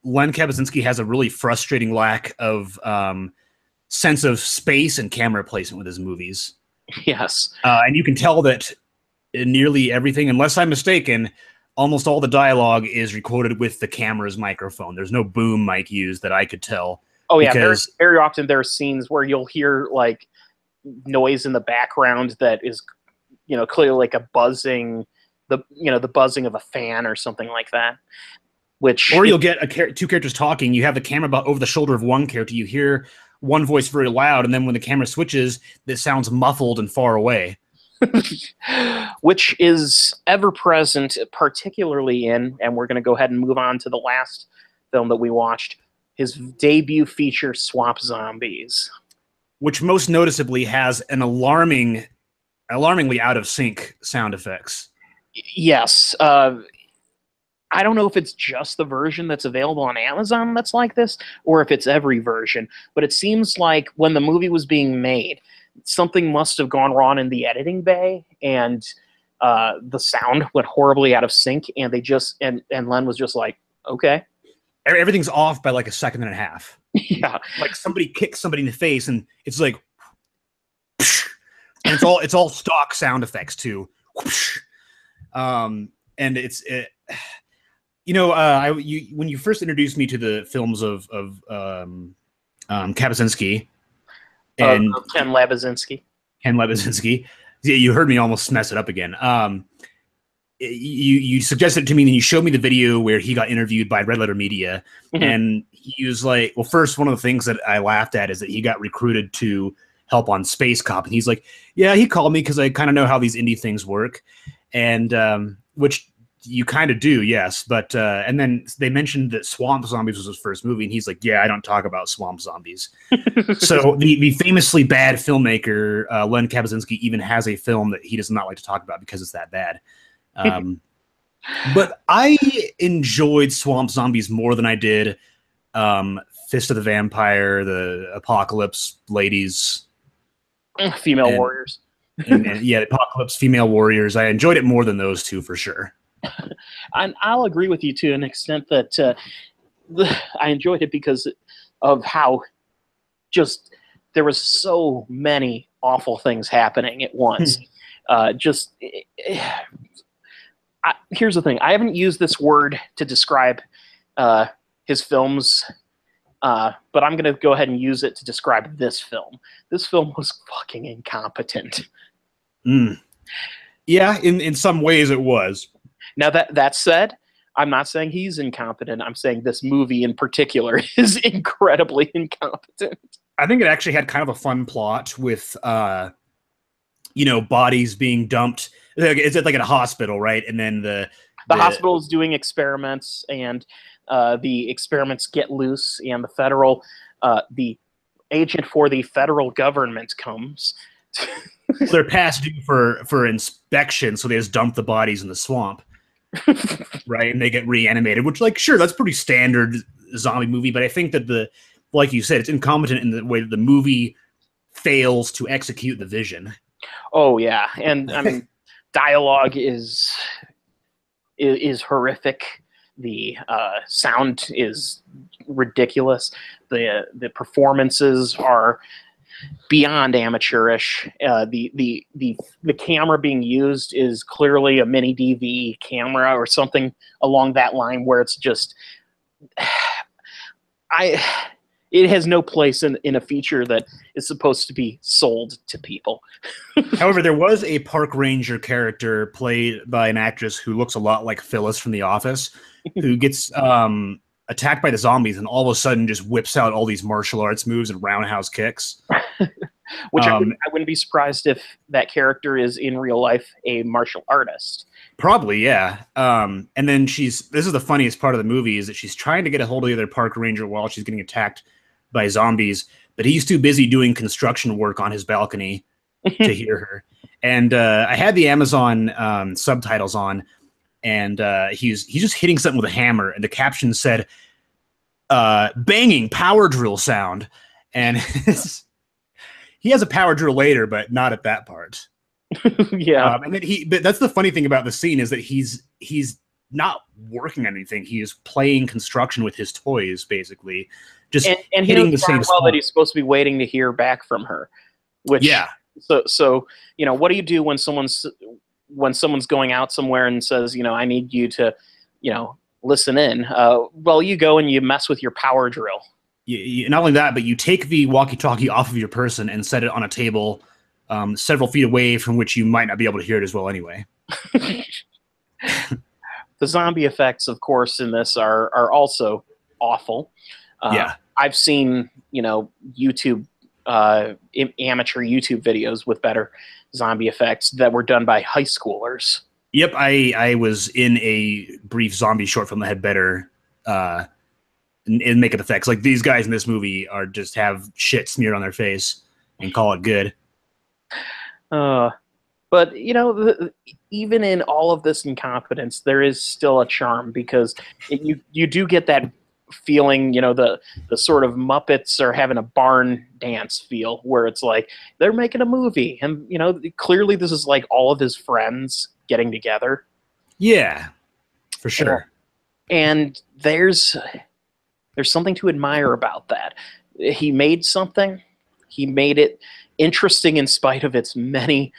Len Kabasinski has a really frustrating lack of sense of space and camera placement with his movies. yes, And you can tell that in nearly everything, unless I'm mistaken, almost all the dialogue is recorded with the camera's microphone. There's no boom mic used that I could tell. oh yeah, because very often there are scenes where you'll hear like noise in the background that is, you know, clearly like a buzzing, the buzzing of a fan or something like that. Which, or you'll get two characters talking. You have the camera over the shoulder of one character. You hear one voice very loud, and then when the camera switches, it sounds muffled and far away. which is ever present, particularly in, and we're going to go ahead and move on to the last film that we watched, his debut feature, Swamp Zombies, which most noticeably has an alarmingly out of sync sound effects. Yes. I don't know if it's just the version that's available on Amazon that's like this, or if it's every version, but it seems like when the movie was being made, something must have gone wrong in the editing bay, and the sound went horribly out of sync, and they just, and Len was just like, okay. Everything's off by like a second and a half. Yeah. Like somebody kicks somebody in the face, and it's like, and it's all stock sound effects too. And it's when you first introduced me to the films of Kabasinski and Ken Labazinski. Yeah, you heard me almost mess it up again. You suggested it to me, and you showed me the video where he got interviewed by Red Letter Media, mm-hmm. and he was like, well, first, one of the things that I laughed at is that he got recruited to help on Space Cop, and he's like, yeah, he called me because I kind of know how these indie things work, and which you kind of do, yes, but and then they mentioned that Swamp Zombies was his first movie, and he's like, yeah, I don't talk about swamp zombies. So the famously bad filmmaker Len Kabasinski even has a film that he does not like to talk about because it's that bad. But I enjoyed Swamp Zombies more than I did Fist of the Vampire, the Apocalypse Ladies, Female Warriors. and yeah, Apocalypse Female Warriors. I enjoyed it more than those two for sure. And I'll agree with you to an extent that I enjoyed it because of how just there was so many awful things happening at once. Here's the thing. I haven't used this word to describe his films, but I'm going to go ahead and use it to describe this film. This film was fucking incompetent. Yeah, in some ways it was. Now, that said, I'm not saying he's incompetent. I'm saying this movie in particular is incredibly incompetent. I think it actually had kind of a fun plot with, bodies being dumped. Is it like at a hospital, right? And then the hospital is doing experiments, and the experiments get loose, and the agent for the federal government comes. They're past due for inspection, so they just dump the bodies in the swamp. Right, and they get reanimated, which, like, sure, that's pretty standard zombie movie, but I think that like you said, it's incompetent in the way that the movie fails to execute the vision. Oh yeah, and I mean, dialogue is horrific. The sound is ridiculous. The performances are beyond amateurish. The camera being used is clearly a mini DV camera or something along that line, where it's just it has no place in a feature that is supposed to be sold to people. However, there was a park ranger character played by an actress who looks a lot like Phyllis from The Office, who gets attacked by the zombies and all of a sudden just whips out all these martial arts moves and roundhouse kicks. Which I wouldn't be surprised if that character is in real life a martial artist. Probably, yeah. And then this is the funniest part of the movie, is that she's trying to get a hold of the other park ranger while she's getting attacked by zombies, but he's too busy doing construction work on his balcony to hear her. And I had the Amazon subtitles on, and he's just hitting something with a hammer, and the caption said, banging power drill sound. And he has a power drill later, but not at that part. Yeah. And then but that's the funny thing about the scene, is that he's not working on anything. He is playing construction with his toys, basically, just and hitting he the same spot that he's supposed to be waiting to hear back from her. Which, yeah. So what do you do when someone's going out somewhere and says, I need you to, listen in? Well, you go and you mess with your power drill. Not only that, but you take the walkie-talkie off of your person and set it on a table several feet away, from which you might not be able to hear it as well anyway. The zombie effects, of course, in this are also awful. Yeah. I've seen, YouTube, amateur YouTube videos with better zombie effects that were done by high schoolers. Yep, I was in a brief zombie short film that had better in makeup effects. Like, these guys in this movie are just have shit smeared on their face and call it good. But, even in all of this incompetence, there is still a charm, because you do get that feeling, the sort of Muppets are having a barn dance feel, where it's like they're making a movie, and, clearly this is like all of his friends getting together. Yeah, for sure. And there's something to admire about that. He made something. He made it interesting in spite of its many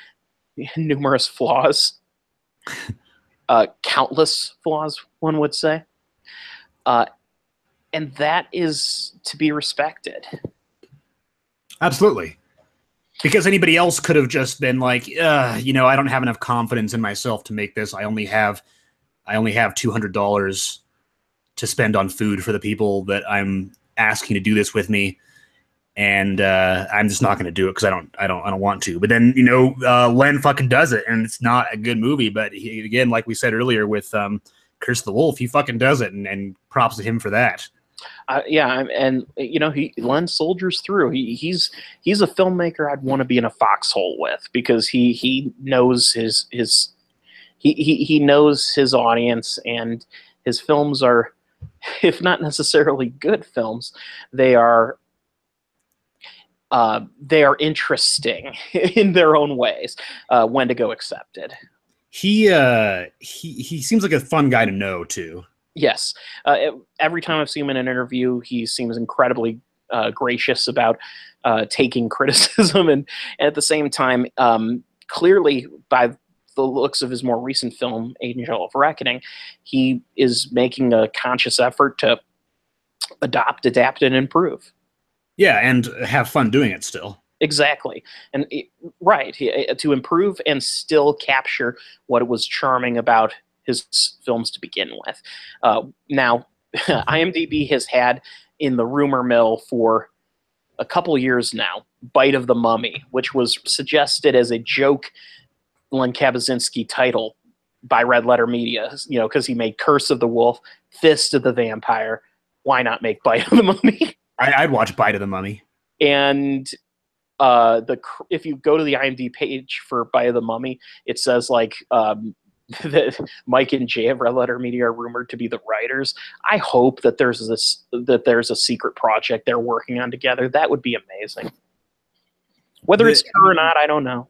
numerous flaws, countless flaws, one would say, and that is to be respected. Absolutely, because anybody else could have just been like, I don't have enough confidence in myself to make this. I only have $200 to spend on food for the people that I'm asking to do this with me. And I'm just not going to do it because I don't want to. But then Len fucking does it, and it's not a good movie. But he, again, like we said earlier with Curse of the Wolf, he fucking does it, and props to him for that. Yeah, and Len soldiers through. He's a filmmaker I'd want to be in a foxhole with, because he knows he knows his audience, and his films are, if not necessarily good films, they are interesting in their own ways. Wendigo accepted. He seems like a fun guy to know too. Yes. Every time I've seen him in an interview, he seems incredibly gracious about taking criticism, and at the same time, clearly, by the looks of his more recent film, Angel of Reckoning, he is making a conscious effort to adopt, adapt, and improve. Yeah, and have fun doing it still. Exactly. And right, to improve and still capture what was charming about his films to begin with. Now, IMDb has had in the rumor mill for a couple years now, Bite of the Mummy, which was suggested as a joke Len Kabasinski title by Red Letter Media, because he made Curse of the Wolf, Fist of the Vampire. Why not make Bite of the Mummy? I'd watch Bite of the Mummy. And if you go to the IMDb page for Bite of the Mummy, it says that Mike and Jay of Red Letter Media are rumored to be the writers. I hope that there's a secret project they're working on together. That would be amazing. Whether it's true or not, I don't know.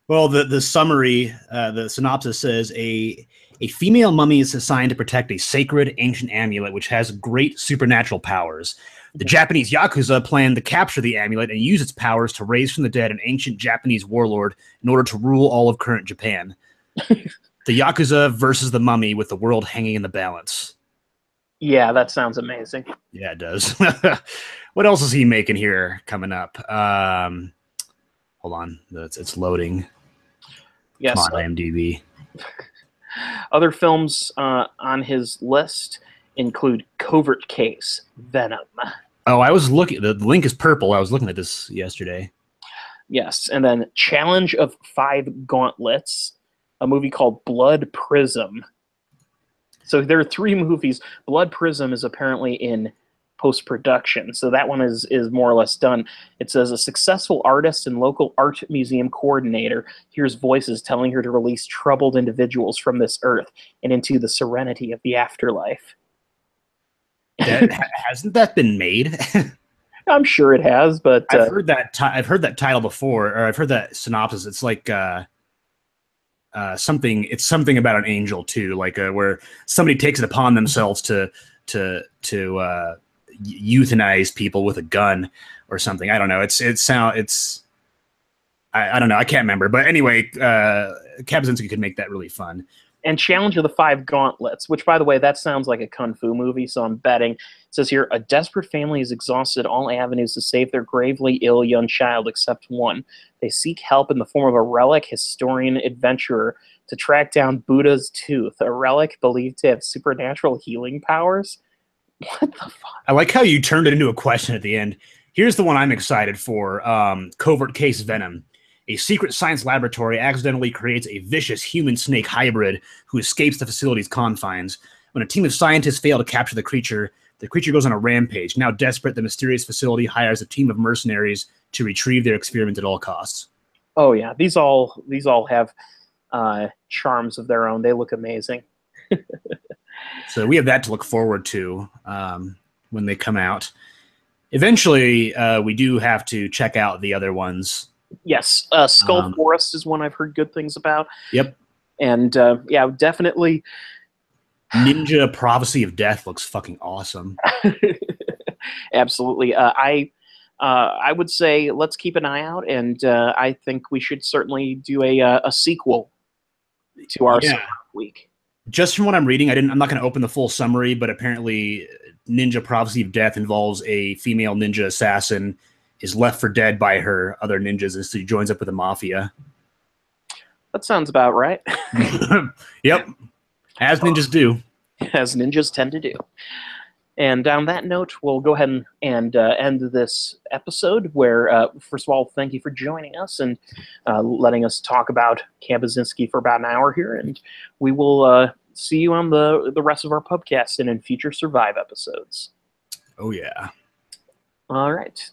Well, the summary, the synopsis says a female mummy is assigned to protect a sacred ancient amulet which has great supernatural powers. The Japanese Yakuza plan to capture the amulet and use its powers to raise from the dead an ancient Japanese warlord in order to rule all of current Japan. The Yakuza versus the mummy with the world hanging in the balance. Yeah, that sounds amazing. Yeah, it does. What else is he making here coming up? Hold on. It's loading. Yes. Come on, IMDb. Other films on his list include Covert Case, Venom. Oh, I was looking. The link is purple. I was looking at this yesterday. Yes, and then Challenge of Five Gauntlets, a movie called Blood Prism. So there are 3 movies. Blood Prism is apparently in post-production, so that one is more or less done. It says a successful artist and local art museum coordinator hears voices telling her to release troubled individuals from this earth and into the serenity of the afterlife. Hasn't that been made? I'm sure it has, but I've heard that. I've heard that title before, or I've heard that synopsis. It's like something. It's something about an angel too, like where somebody takes it upon themselves to euthanize people with a gun or something. I don't know. I don't know. I can't remember. But anyway, Kabazinski could make that really fun. And Challenge of the Five Gauntlets, which, by the way, that sounds like a kung fu movie, so I'm betting. It says here, a desperate family has exhausted all avenues to save their gravely ill young child except one. They seek help in the form of a relic historian adventurer to track down Buddha's tooth, a relic believed to have supernatural healing powers. What the fuck? I like how you turned it into a question at the end. Here's the one I'm excited for. Covert Case Venom. A secret science laboratory accidentally creates a vicious human-snake hybrid who escapes the facility's confines. When a team of scientists fail to capture the creature goes on a rampage. Now desperate, the mysterious facility hires a team of mercenaries to retrieve their experiment at all costs. Oh yeah, these all have charms of their own. They look amazing. So we have that to look forward to when they come out. Eventually, we do have to check out the other ones. Yes, Skull Forest is one I've heard good things about. Yep. And yeah, definitely. Ninja Prophecy of Death looks fucking awesome. Absolutely. I would say let's keep an eye out, and I think we should certainly do a sequel to our week. Just from what I'm reading, I'm not going to open the full summary, but apparently Ninja Prophecy of Death involves a female ninja assassin is left for dead by her other ninjas as she joins up with the mafia. That sounds about right. Yep. As ninjas do. As ninjas tend to do. And on that note, we'll go ahead and end this episode where, first of all, thank you for joining us and letting us talk about Kabazinski for about an hour here. And we will see you on the rest of our Pubcast and in future Survive episodes. Oh, yeah. All right.